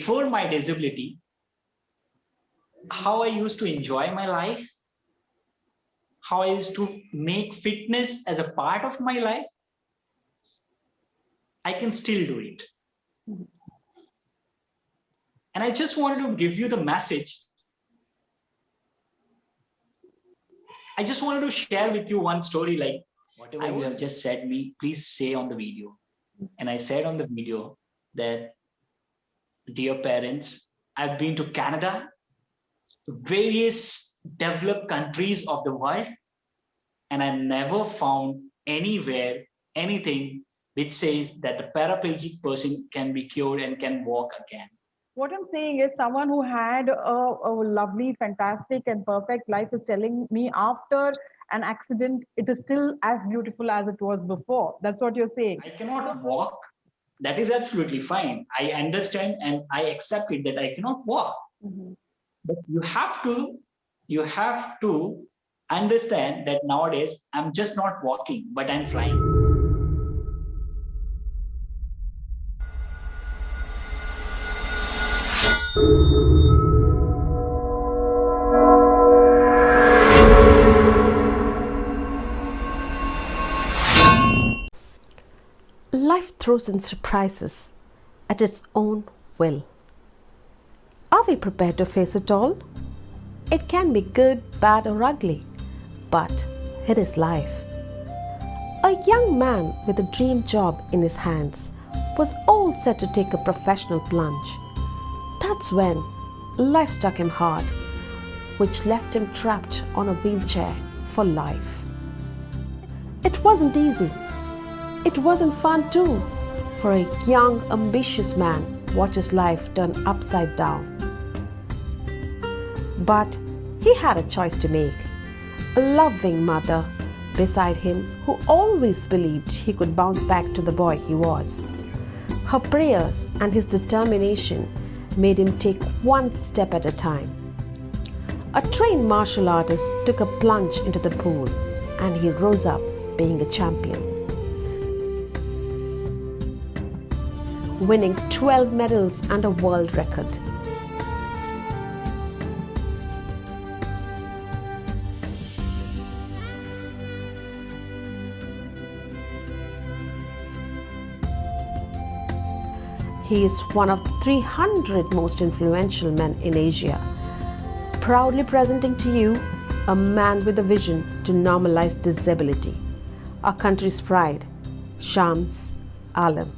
before my disability, how I used to enjoy my life, how I used to make fitness as a part of my life, I can still do it. And I just wanted to give you the message. I just wanted to share with you one story, like whatever you have just said me, please say on the video. And I said on the video that, dear parents, I've been to Canada, various developed countries of the world, and I never found anywhere anything which says that a paraplegic person can be cured and can walk again. What I'm saying is someone who had a lovely, fantastic and perfect life is telling me after an accident, it is still as beautiful as it was before. That's what you're saying. I cannot walk. That is absolutely fine. I understand and I accept it that I cannot walk. But you have to understand that nowadays I'm just not walking, but I'm flying. Life throws in surprises at its own will. Are we prepared to face it all? It can be good, bad, or ugly, but it is life. A young man with a dream job in his hands was all set to take a professional plunge. That's when life struck him hard, which left him trapped on a wheelchair for life. It wasn't easy. It wasn't fun too, for a young, ambitious man watched his life turn upside down. But he had a choice to make. A loving mother beside him who always believed he could bounce back to the boy he was. Her prayers and his determination made him take one step at a time. A trained martial artist took a plunge into the pool and he rose up being a champion, winning 12 medals and a world record. He is one of 300 most influential men in Asia, proudly presenting to you a man with a vision to normalize disability. Our country's pride, Shams Aalam.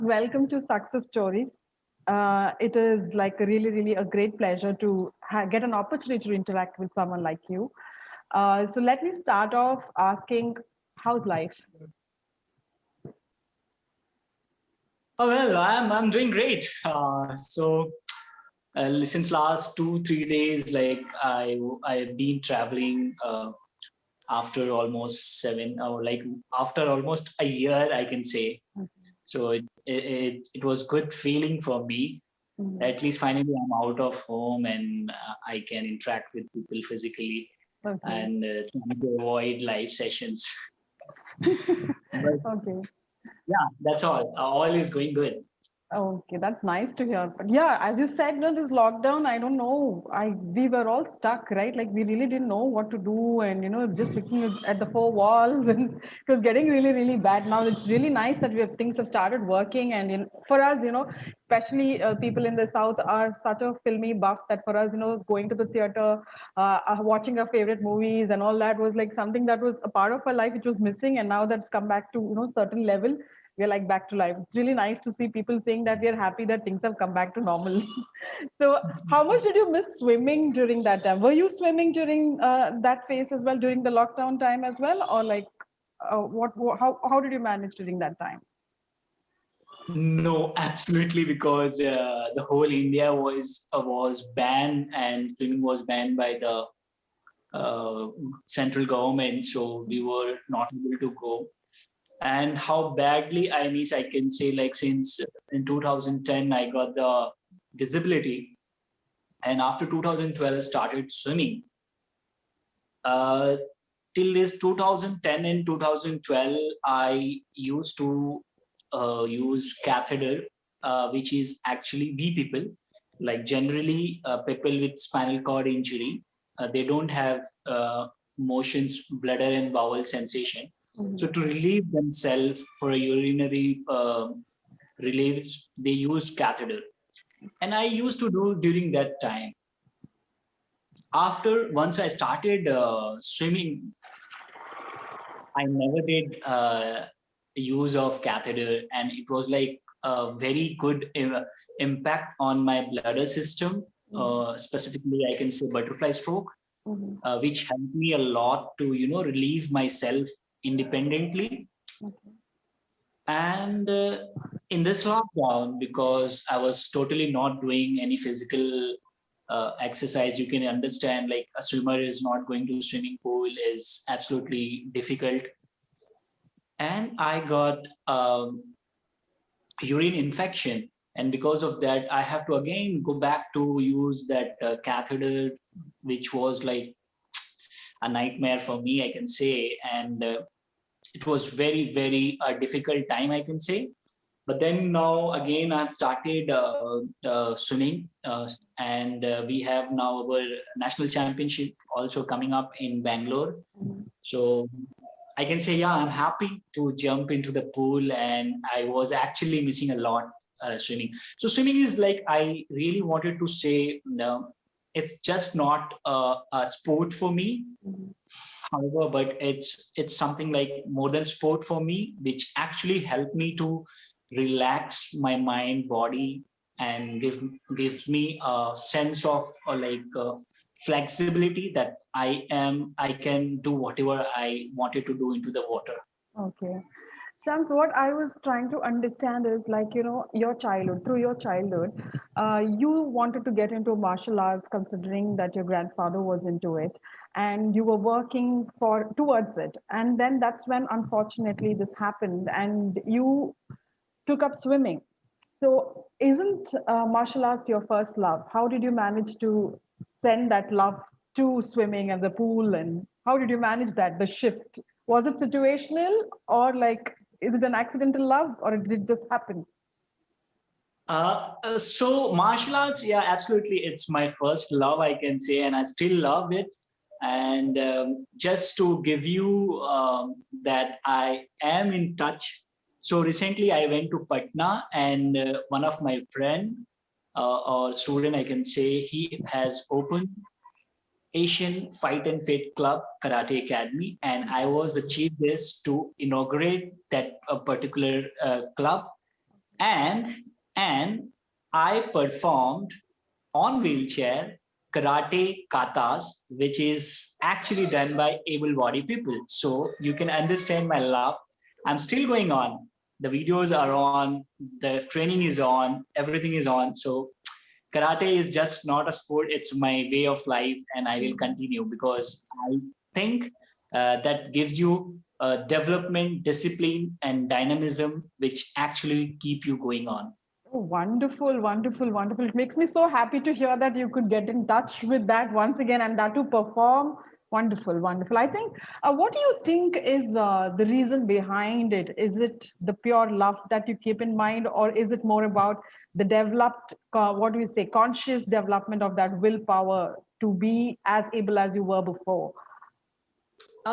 Welcome to Success Stories. It is like really a great pleasure to get an opportunity to interact with someone like you. So let me start off asking, how's life? Oh, well, I'm doing great. Since last 2-3 days, like I've been traveling after almost after almost a year, I can say. So it was good feeling for me. At least finally I'm out of home and I can interact with people physically and trying to avoid live sessions. Okay. Yeah, that's all. All is going good. Okay, that's nice to hear. But yeah, as you said, this lockdown, I don't know. We were all stuck, right? Like we really didn't know what to do, and just looking at the four walls, and it was getting really bad. Now it's really nice that things have started working, and for us, especially people in the south are such a filmy buff that for us, going to the theater, watching our favorite movies, and all that was like something that was a part of our life which was missing, and now that's come back to certain level. We're like back to life. It's really nice to see people saying that we're happy that things have come back to normal. So how much did you miss swimming during that time? Were you swimming during that phase as well, during the lockdown time as well? Or like how did you manage during that time? No, absolutely, because the whole India was banned and swimming was banned by the central government. So we were not able to go. And how badly I miss, I can say, like since in 2010 I got the disability, and after 2012 started swimming. till this 2010 and 2012, I used to use catheter, which is actually we people, like generally people with spinal cord injury, they don't have motions, bladder and bowel sensation. So to relieve themselves for a urinary relieves, they use catheter. And I used to do during that time. After once I started swimming, I never did use of catheter, and it was like a very good impact on my bladder system. Specifically, I can say butterfly stroke, which helped me a lot to relieve myself independently. And in this lockdown, because I was totally not doing any physical exercise, you can understand like a swimmer is not going to swimming pool is absolutely difficult. And I got urine infection. And because of that, I have to again go back to use that catheter, which was like a nightmare for me, I can say. And it was very, very difficult time, I can say. But then now again, I've started swimming, and we have now our national championship also coming up in Bangalore. So I can say, yeah, I'm happy to jump into the pool, and I was actually missing a lot swimming. So swimming is like, I really wanted to say, no, it's just not a sport for me. However, but it's something like more than sport for me, which actually helped me to relax my mind, body, and gives me a sense of flexibility that I can do whatever I wanted to do into the water. Okay. Shams, what I was trying to understand is like, your childhood, through your childhood, you wanted to get into martial arts considering that your grandfather was into it and you were working towards it. And then that's when unfortunately this happened and you took up swimming. So isn't martial arts your first love? How did you manage to send that love to swimming and the pool? And how did you manage that, the shift? Was it situational or like, is it an accidental love or did it just happen? So martial arts, yeah, absolutely. It's my first love, I can say, and I still love it. And just to give you that I am in touch. So recently I went to Patna, and one of my friend or student, I can say, he has opened Asian Fight and Fit Club Karate Academy, and I was the chief guest to inaugurate that particular club. And and I performed on wheelchair karate katas, which is actually done by able-bodied people. So you can understand my love. I'm still going on. The videos are on. The training is on. Everything is on. So karate is just not a sport. It's my way of life, and I will continue because I think that gives you development, discipline, and dynamism, which actually keep you going on. Oh, wonderful, wonderful, wonderful. It makes me so happy to hear that you could get in touch with that once again and that to perform. Wonderful, wonderful. I think, what do you think is the reason behind it? Is it the pure love that you keep in mind, or is it more about the developed, what do you say, conscious development of that willpower to be as able as you were before?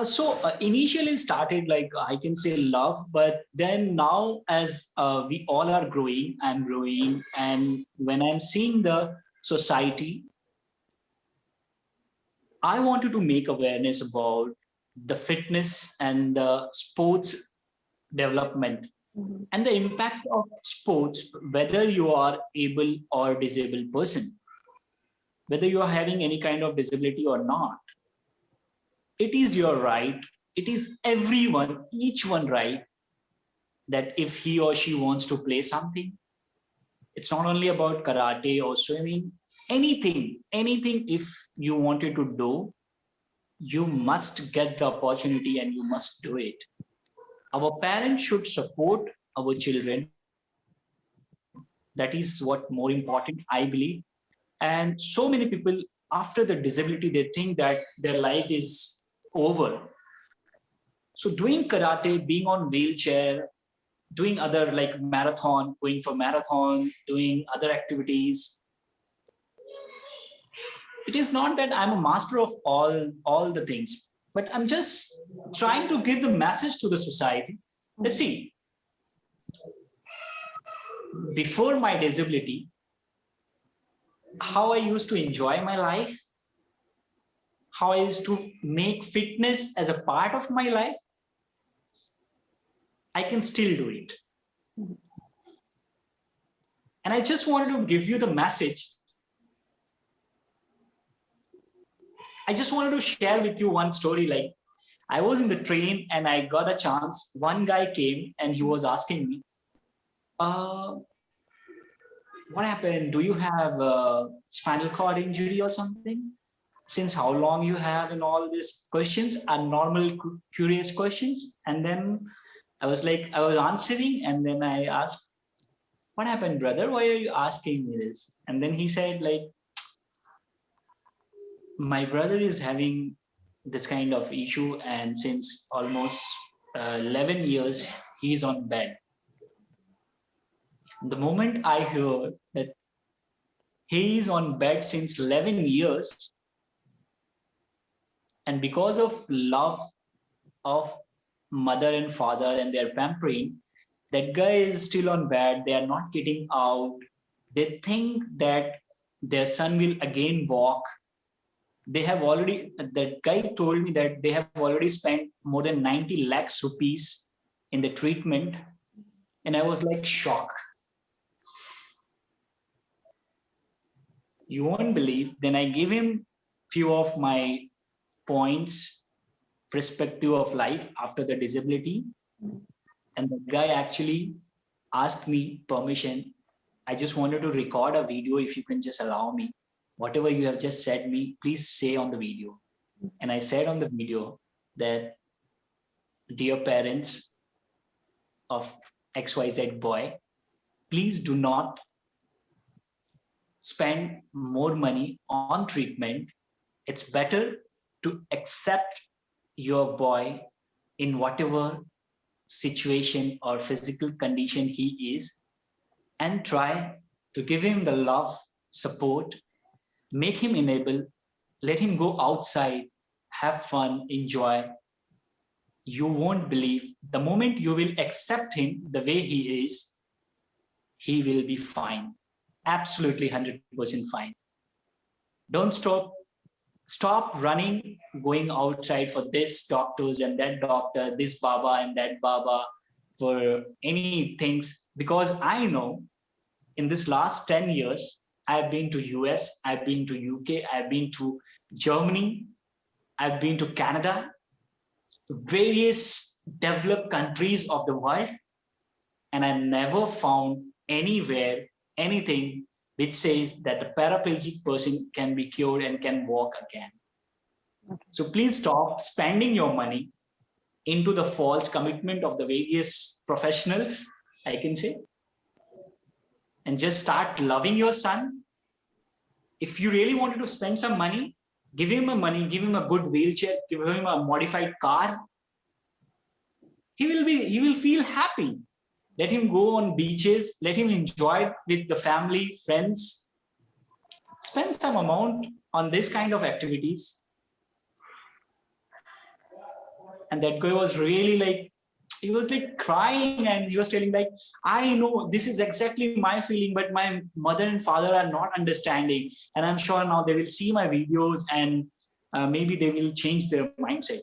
So initially started like I can say love, but then now as we all are growing, I'm growing, and when I'm seeing the society, I wanted to make awareness about the fitness and the sports development and the impact of sports, whether you are able or disabled person, whether you are having any kind of disability or not. It is your right. It is everyone, each one right, that if he or she wants to play something, it's not only about karate or swimming, anything, if you wanted to do, you must get the opportunity and you must do it. Our parents should support our children. That is what more important, I believe. And so many people after the disability, they think that their life is over. So doing karate, being on wheelchair, doing other like marathon, going for marathon, doing other activities. It is not that I'm a master of all the things, but I'm just trying to give the message to the society. Let's see, before my disability, how I used to enjoy my life, how I used to make fitness as a part of my life, I can still do it. And I just wanted to give you the message. I just wanted to share with you one story. Like, I was in the train and I got a chance. One guy came and he was asking me, what happened? Do you have a spinal cord injury or something? Since how long you have, and all these questions are normal, curious questions. And then I was answering, and then I asked, what happened, brother? Why are you asking me this? And then he said, like, my brother is having this kind of issue, and since almost 11 years, he's on bed. The moment I heard that he is on bed since 11 years, and because of love of mother and father and their pampering, that guy is still on bed. They are not getting out. They think that their son will again walk. That guy told me that they have already spent more than 90 lakhs rupees in the treatment. And I was like shocked. You won't believe. Then I gave him few of my points, perspective of life after the disability. And the guy actually asked me permission. I just wanted to record a video, if you can just allow me. Whatever you have just said me, please say on the video. And I said on the video that, dear parents of XYZ boy, please do not spend more money on treatment. It's better to accept your boy in whatever situation or physical condition he is, and try to give him the love, support, make him enable, let him go outside, have fun, enjoy. You won't believe, the moment you will accept him the way he is, he will be fine. Absolutely 100% fine. Don't stop running, going outside for this doctors and that doctor, this Baba and that Baba, for any things. Because I know in this last 10 years, I've been to US, I've been to UK, I've been to Germany, I've been to Canada, various developed countries of the world, and I never found anywhere anything which says that a paraplegic person can be cured and can walk again. Okay. So please stop spending your money into the false commitment of the various professionals, I can say, and just start loving your son. If you really wanted to spend some money, give him money, give him a good wheelchair, give him a modified car. He will feel happy. Let him go on beaches. Let him enjoy with the family, friends. Spend some amount on this kind of activities. And that guy was really like, he was like crying, and he was telling like, I know this is exactly my feeling, but my mother and father are not understanding. And I'm sure now they will see my videos, and maybe they will change their mindset.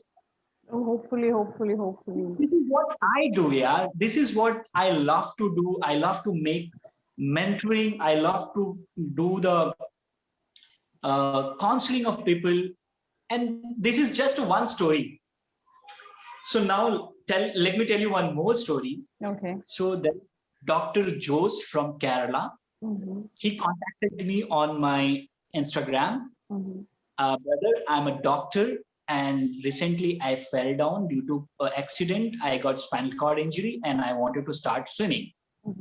Oh, hopefully. This is what I do, yeah. This is what I love to do. I love to make mentoring. I love to do the counseling of people. And this is just one story. So now let me tell you one more story. Okay. So that Dr. Jose from Kerala, he contacted me on my Instagram. Brother, I'm a doctor, and recently I fell down due to an accident. I got spinal cord injury and I wanted to start swimming. I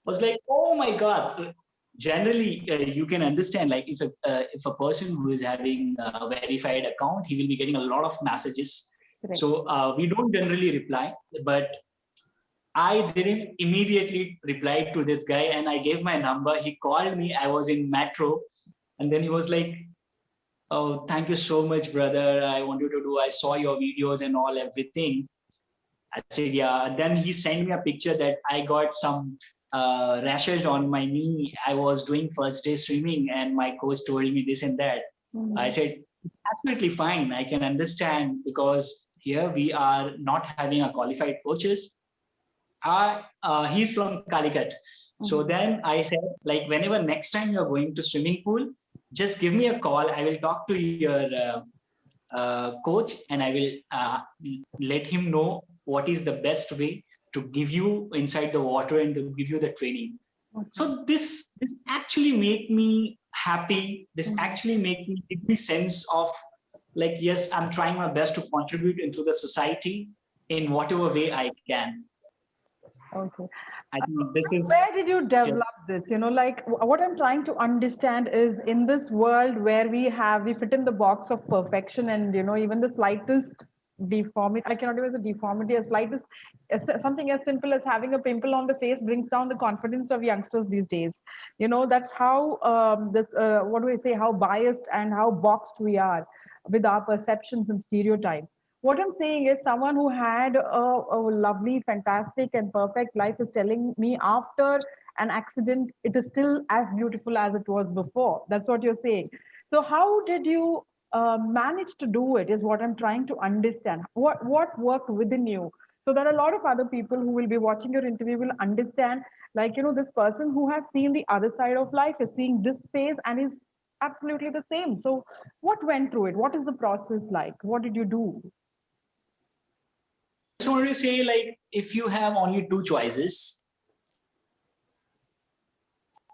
was like, oh my God. Generally, you can understand, like if a person who is having a verified account, he will be getting a lot of messages Correct. So we don't generally reply, but I didn't immediately reply to this guy, and I gave my number. He called me. I was in metro, and then he was like, "Oh, thank you so much, brother. I want you to do. I saw your videos and all everything." I said, "Yeah." Then he sent me a picture that I got some rashes on my knee. I was doing first day swimming, and my coach told me this and that. I said, "Absolutely fine. I can understand because here we are not having a qualified coaches. He's from Calicut." So then I said, like, whenever next time you're going to swimming pool, just give me a call. I will talk to your coach, and I will let him know what is the best way to give you inside the water and to give you the training. So this actually make me happy. This actually give me sense of like, yes, I'm trying my best to contribute into the society in whatever way I can. Okay. I think this is Where did you develop this? Like what I'm trying to understand is in this world where we fit in the box of perfection and, even the slightest deformity, I cannot even say deformity, something as simple as having a pimple on the face brings down the confidence of youngsters these days. That's how, what do I say, how biased and how boxed we are with our perceptions and stereotypes. What I'm saying is someone who had a lovely, fantastic, and perfect life is telling me after an accident, it is still as beautiful as it was before. That's what you're saying. So, how did you manage to do it? Is what I'm trying to understand. What worked within you? So that a lot of other people who will be watching your interview will understand, like, this person who has seen the other side of life is seeing this phase and is absolutely the same. So, what went through it? What is the process like? What did you do? just want to say, like, if you have only two choices,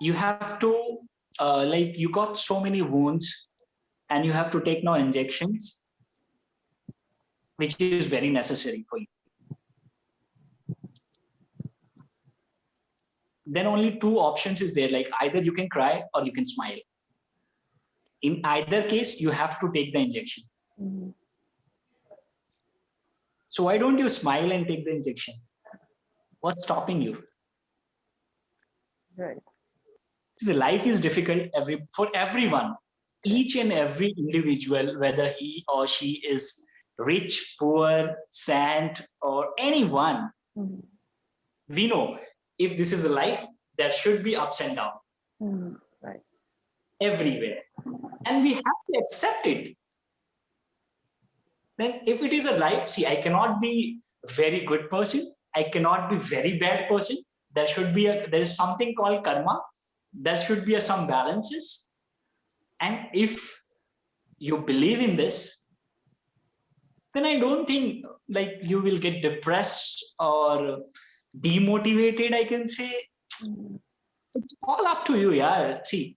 you have to, like, you got so many wounds and you have to take now injections, which is very necessary for you. Then only two options is there, like either you can cry or you can smile. In either case, you have to take the injection. So why don't you smile and take the injection? What's stopping you? Right. The life is difficult for everyone. Each and every individual, whether he or she is rich, poor, sad, or anyone, we know if this is a life, there should be ups and downs. Right. Everywhere. And we have to accept it. Then if it is a life, see, I cannot be a very good person. I cannot be very bad person. There is something called karma. There should be some balances. And if you believe in this, then I don't think like you will get depressed or demotivated, I can say. It's all up to you, yeah. See,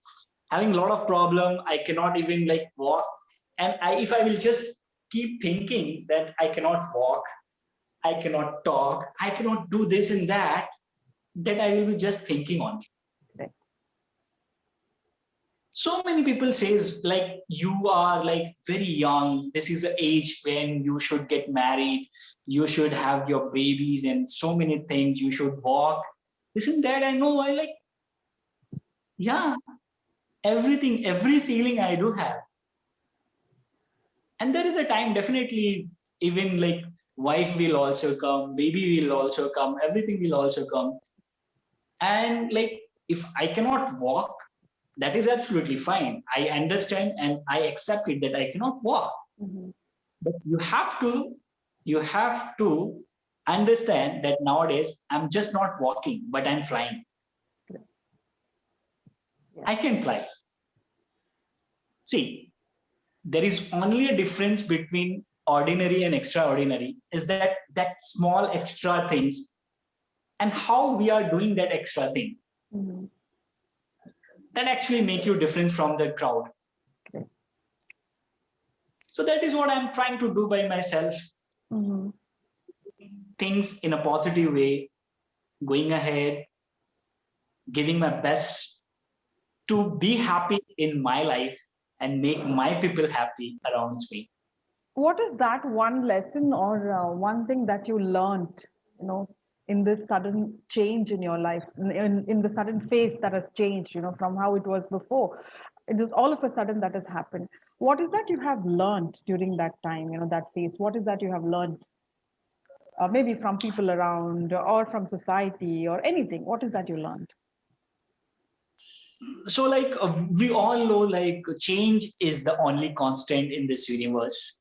having a lot of problem, I cannot even like walk. And if I will just keep thinking that I cannot walk, I cannot talk, I cannot do this and that, then I will be just thinking on it. Right. So many people says like you are like very young. This is the age when you should get married. You should have your babies and so many things. You should walk. Isn't that I know? I like, yeah, everything, every feeling I do have. And there is a time definitely even like wife will also come, baby will also come, everything will also come. And like if I cannot walk, that is absolutely fine. I understand and I accept it that I cannot walk. But you have to understand that nowadays I'm just not walking, but I'm flying. I can fly. See, there is only a difference between ordinary and extraordinary is that small extra things and how we are doing that extra thing. That actually make you different from the crowd. Okay. So that is what I'm trying to do by myself. Things in a positive way, going ahead, giving my best to be happy in my life and make my people happy around me. What is that one lesson or one thing that you learned, you know, in this sudden change in your life, in the sudden phase that has changed, you know, from how it was before? It is all of a sudden that has happened. What is that you have learned during that time, you know, that phase? What is that you have learned, maybe from people around or from society or anything? What is that you learned? So like we all know like change is the only constant in this universe.